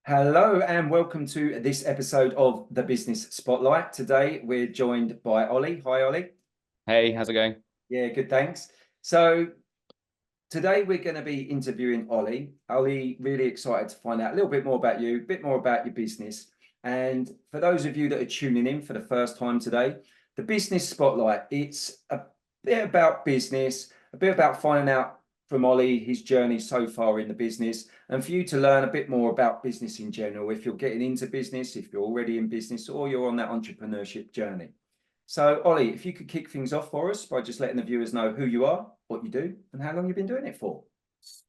Hello and welcome to this episode of the Business Spotlight. Today we're joined by Ollie. Hi, Ollie. Hey, how's it going? Yeah, good, thanks. So today we're going to be interviewing Ollie. Ollie, really excited to find out a little bit more about you, a bit more about your business. And for those of you that are tuning in for the first time today, the Business Spotlight, it's a bit about business, a bit about finding out from Ollie his journey so far in the business, and for you to learn a bit more about business in general, if you're getting into business, if you're already in business, or you're on that entrepreneurship journey. So, Ollie, if you could kick things off for us by just letting the viewers know who you are, what you do, and how long you've been doing it for.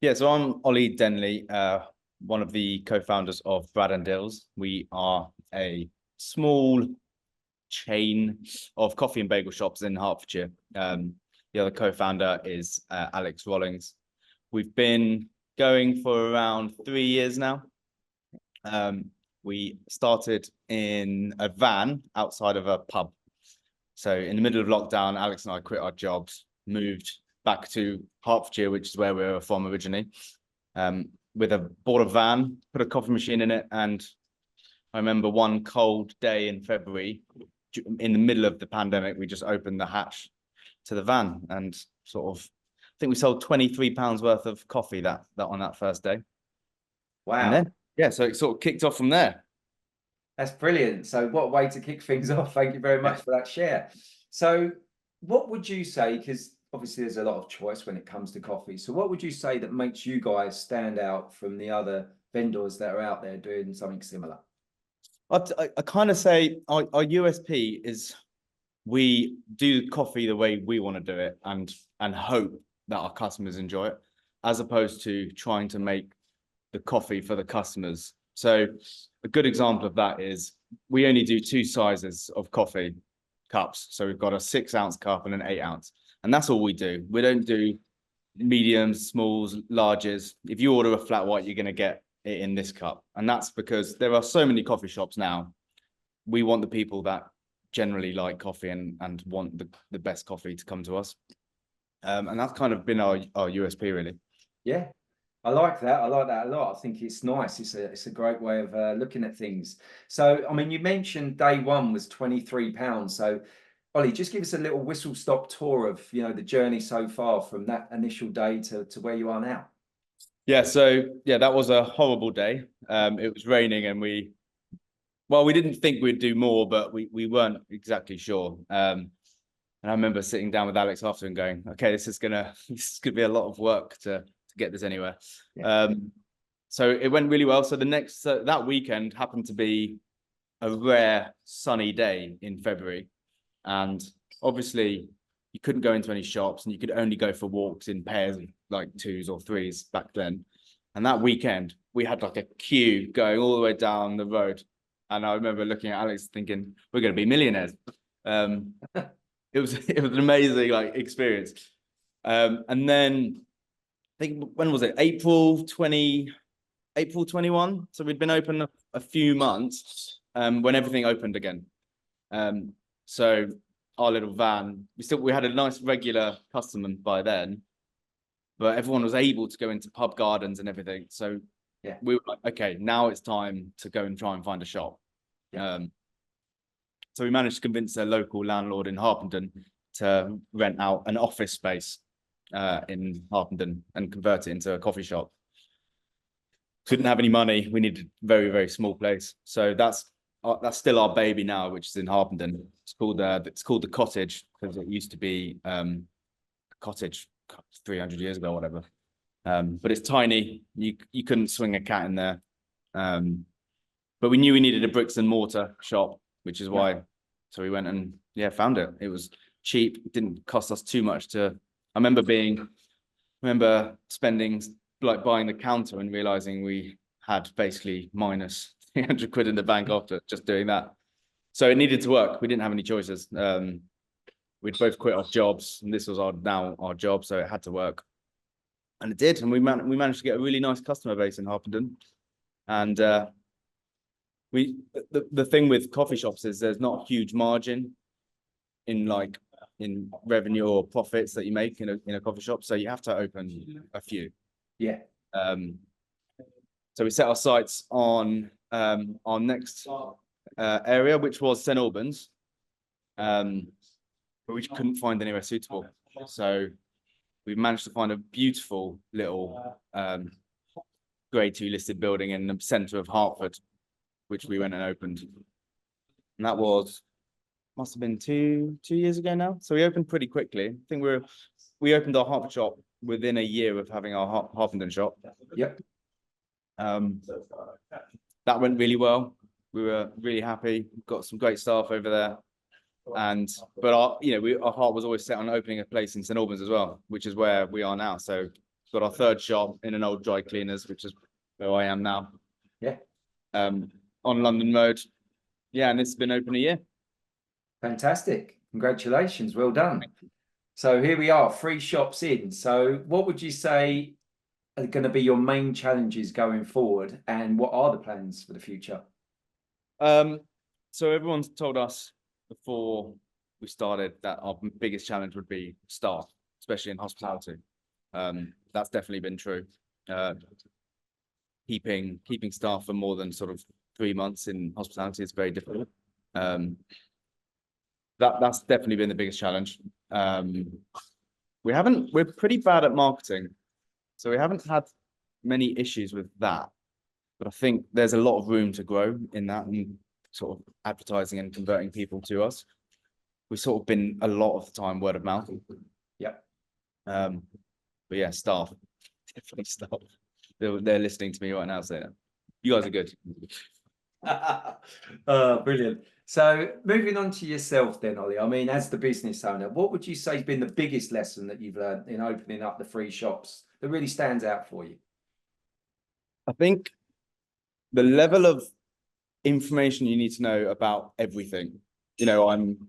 Yeah, so I'm Ollie Denley, one of the co-founders of Dills. We are a small chain of coffee and bagel shops in Hertfordshire. The other co-founder is Alex Rollings. We've been going for around 3 years now. We started in a van outside of a pub. So in the middle of lockdown, Alex and I quit our jobs, moved back to Hertfordshire, which is where we were from originally, bought a van, put a coffee machine in it. And I remember one cold day in February, in the middle of the pandemic, we just opened the hatch to the van and I think we sold £23 worth of coffee that on that first day. Wow. And then, yeah, so it sort of kicked off from there. That's brilliant. So what a way to kick things off. Thank you very much for that share. So what would you say, because obviously there's a lot of choice when it comes to coffee. So what would you say that makes you guys stand out from the other vendors that are out there doing something similar? I kind of say our USP is we do coffee the way we want to do it and hope that our customers enjoy it, as opposed to trying to make the coffee for the customers. So a good example of that is we only do two sizes of coffee cups. So we've got a 6-ounce cup and an 8-ounce, and that's all we do. We don't do mediums, smalls, larges. If you order a flat white, you're going to get it in this cup. And that's because there are so many coffee shops now. We want the people that generally like coffee and want the best coffee to come to us. And that's kind of been our USP, really. Yeah, I like that. I like that a lot. I think it's nice. It's a great way of looking at things. So, I mean, you mentioned day one was £23. So, Ollie, just give us a little whistle-stop tour of, the journey so far from that initial day to where you are now. Yeah, so that was a horrible day. It was raining and we didn't think we'd do more, but we weren't exactly sure. And I remember sitting down with Alex after and going, okay, this is gonna be a lot of work to get this anywhere. Yeah. So it went really well. So that weekend happened to be a rare sunny day in February. And obviously you couldn't go into any shops and you could only go for walks in pairs, like 2s or 3s back then. And that weekend we had like a queue going all the way down the road. And I remember looking at Alex thinking, we're going to be millionaires. It was an amazing experience. And then I think, when was it? April 21. So we'd been open a few months when everything opened again. So our little van, we had a nice regular customer by then, but everyone was able to go into pub gardens and everything. So yeah, we were like, okay, now it's time to go and try and find a shop. Yeah. So we managed to convince a local landlord in Harpenden to rent out an office space in Harpenden and convert it into a coffee shop. Couldn't have any money. We needed a very, very small place. So that's still our baby now, which is in Harpenden. It's called the Cottage because it used to be a cottage 300 years ago or whatever. But it's tiny. You couldn't swing a cat in there. But we knew we needed a bricks and mortar shop, which is why. So we went and found it. It was cheap. It didn't cost us too much to. I remember spending buying the counter and realizing we had basically minus 300 quid in the bank after just doing that. So it needed to work. We didn't have any choices. We'd both quit our jobs, and this was now our job, so it had to work. And it did, and we managed to get a really nice customer base in Harpenden. And the thing with coffee shops is there's not a huge margin in revenue or profits that you make in a coffee shop, so you have to open a few. Yeah. So we set our sights on our next area, which was St Albans, but we couldn't find anywhere suitable. So we managed to find a beautiful little grade 2 listed building in the centre of Hertford, which we went and opened. And that must have been two years ago now. So we opened pretty quickly. I think we opened our Hertford shop within a year of having our Harpenden shop. Yep. That went really well. We were really happy. Got some great staff over there. But our heart was always set on opening a place in St Albans as well, which is where we are now. So got our third shop in an old dry cleaners, which is where I am now. Yeah. On London Road. Yeah, and it's been open a year. Fantastic. Congratulations. Well done. So here we are, 3 shops in. So what would you say are going to be your main challenges going forward, and what are the plans for the future? So everyone's told us before we started that our biggest challenge would be staff, especially in hospitality. That's definitely been true. Keeping staff for more than sort of 3 months in hospitality is very difficult. That's definitely been the biggest challenge. We're pretty bad at marketing, so we haven't had many issues with that. But I think there's a lot of room to grow in that and sort of advertising and converting people to us. We've sort of been a lot of the time word of mouth. Yeah. But yeah, staff, definitely staff. They're listening to me right now saying, "You guys are good." Brilliant. So moving on to yourself then, Ollie. I mean, as the business owner, what would you say has been the biggest lesson that you've learned in opening up the 3 shops that really stands out for you? I think the level of information you need to know about everything. I'm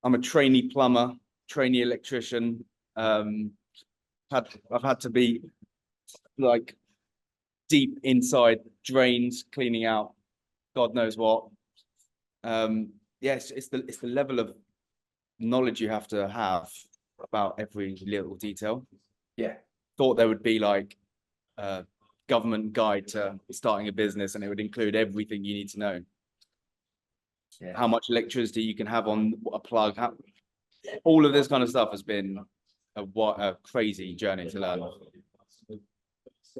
a trainee plumber, trainee electrician. I've had to be like deep inside drains, cleaning out God knows what. Yes, it's the level of knowledge you have to have about every little detail. Yeah. Thought there would be like a government guide to starting a business, and it would include everything you need to know. Yeah. How much electricity you can have on a plug. All of this kind of stuff has been a crazy journey to learn.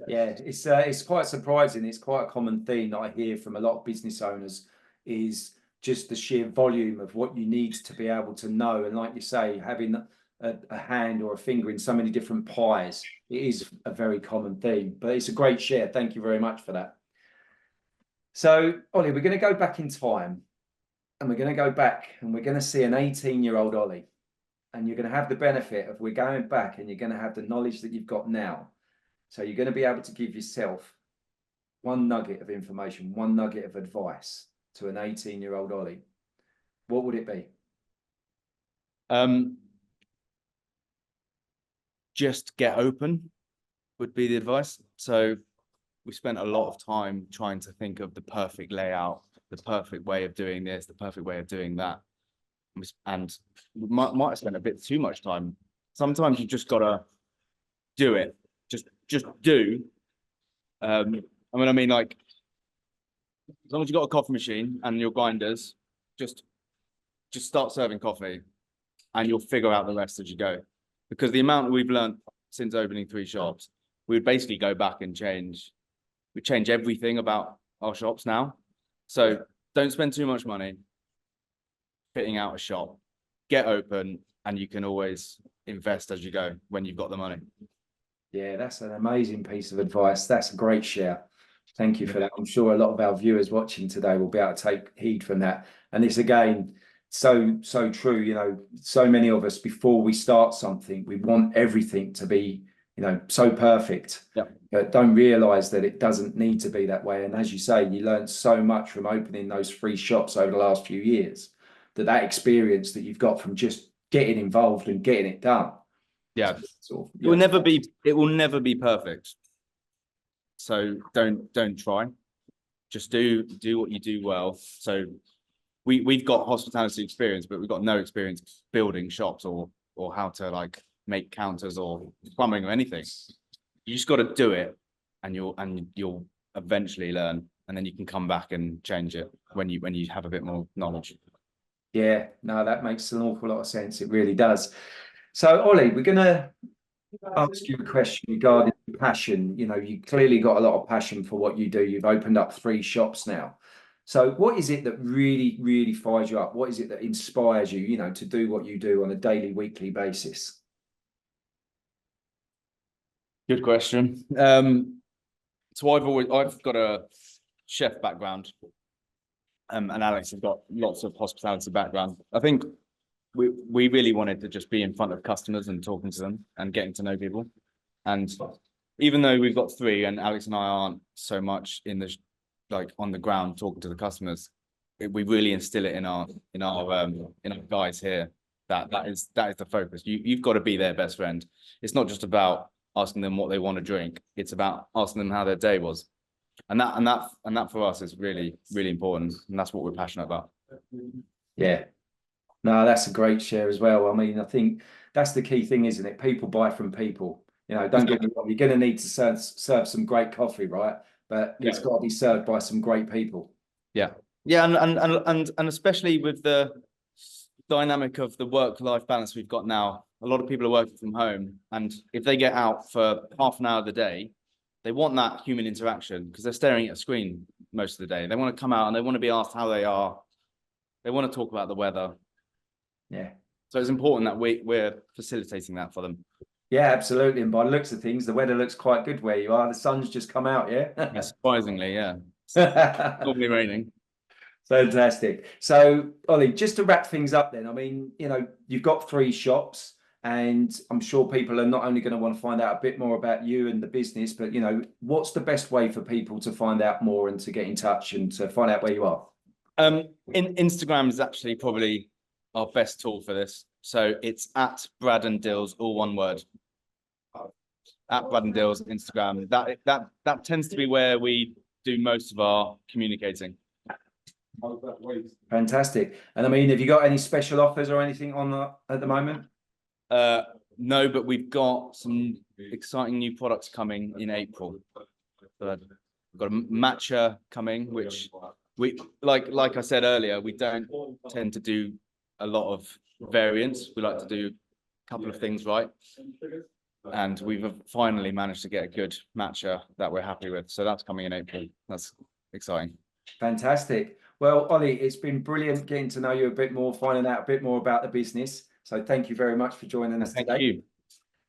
Yeah, it's quite surprising. It's quite a common theme that I hear from a lot of business owners is just the sheer volume of what you need to be able to know. And like you say, having a hand or a finger in so many different pies, it is a very common theme. But it's a great share. Thank you very much for that. So, Ollie, we're going to go back in time, and we're going to go back and we're going to see an 18-year-old Ollie. And you're going to have the benefit of we're going back, and you're going to have the knowledge that you've got now. So you're going to be able to give yourself one nugget of information, one nugget of advice to an 18-year-old Ollie. What would it be? Just get open would be the advice. So we spent a lot of time trying to think of the perfect layout, the perfect way of doing this, the perfect way of doing that. And we might have spent a bit too much time. Sometimes you just got to do it. Just do. I mean, like, as long as you've got a coffee machine and your grinders, just start serving coffee and you'll figure out the rest as you go. Because the amount we've learned since opening 3 shops, we would basically go back and change everything about our shops now. So don't spend too much money fitting out a shop. Get open, and you can always invest as you go when you've got the money. Yeah, that's an amazing piece of advice. That's a great share. Thank you for that. I'm sure a lot of our viewers watching today will be able to take heed from that. And it's again so true. So many of us, before we start something, we want everything to be so perfect. Yep. But don't realize that it doesn't need to be that way. And as you say, you learned so much from opening those 3 shops over the last few years, that experience that you've got from just getting involved and getting it done. Yeah. It will never be perfect. So don't try. Just do what you do well. So we've got hospitality experience, but we've got no experience building shops or how to like make counters or plumbing or anything. You just got to do it and you'll eventually learn, and then you can come back and change it when you have a bit more knowledge. Yeah, no, that makes an awful lot of sense. It really does. So, Ollie, we're going to ask you a question regarding passion. You know, you clearly got a lot of passion for what you do. You've opened up 3 shops now. So, what is it that really, really fires you up? What is it that inspires you, you know, to do what you do on a daily, weekly basis? Good question. So I've got a chef background, and Alex has got lots of hospitality background. I think we really wanted to just be in front of customers and talking to them and getting to know people. And even though we've got 3, and Alex and I aren't so much in the like on the ground talking to the customers, we really instill it in our guys here that is the focus. You've got to be their best friend. It's not just about asking them what they want to drink. It's about asking them how their day was. And that for us is really, really important. And that's what we're passionate about. Yeah. No, that's a great share as well. I mean, I think that's the key thing, isn't it? People buy from people. You know, don't get me wrong, you're going to need to serve some great coffee, right? But it's got to be served by some great people. Yeah. Yeah, and especially with the dynamic of the work-life balance we've got now, a lot of people are working from home, and if they get out for half an hour of the day, they want that human interaction because they're staring at a screen most of the day. They want to come out and they want to be asked how they are. They want to talk about the weather. Yeah. So it's important that we're facilitating that for them. Yeah, absolutely. And by the looks of things, the weather looks quite good where you are. The sun's just come out, yeah? Yeah, surprisingly, yeah. It's normally raining. Fantastic. So, Ollie, just to wrap things up then, I mean, you know, you've got 3 shops, and I'm sure people are not only going to want to find out a bit more about you and the business, but, you know, what's the best way for people to find out more and to get in touch and to find out where you are? Instagram is actually probably our best tool for this. So it's at Brad and Dills, all one word. At Brad and Dills, Instagram. That tends to be where we do most of our communicating. Fantastic. And I mean, have you got any special offers or anything on at the moment? No, but we've got some exciting new products coming in April. We've got a matcha coming, which we like I said earlier, we don't tend to do a lot of variants. We like to do a couple of things right. And we've finally managed to get a good matcha that we're happy with. So that's coming in April. That's exciting. Fantastic. Well, Ollie, it's been brilliant getting to know you a bit more, finding out a bit more about the business. So thank you very much for joining us today. Thank you.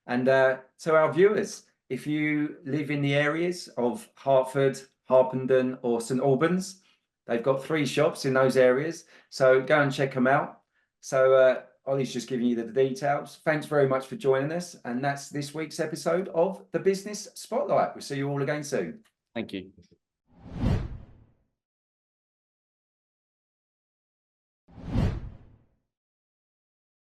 And to our viewers, if you live in the areas of Hertford, Harpenden or St Albans, they've got 3 shops in those areas. So go and check them out. So Ollie's just giving you the details. Thanks very much for joining us. And that's this week's episode of the Business Spotlight. We'll see you all again soon. Thank you.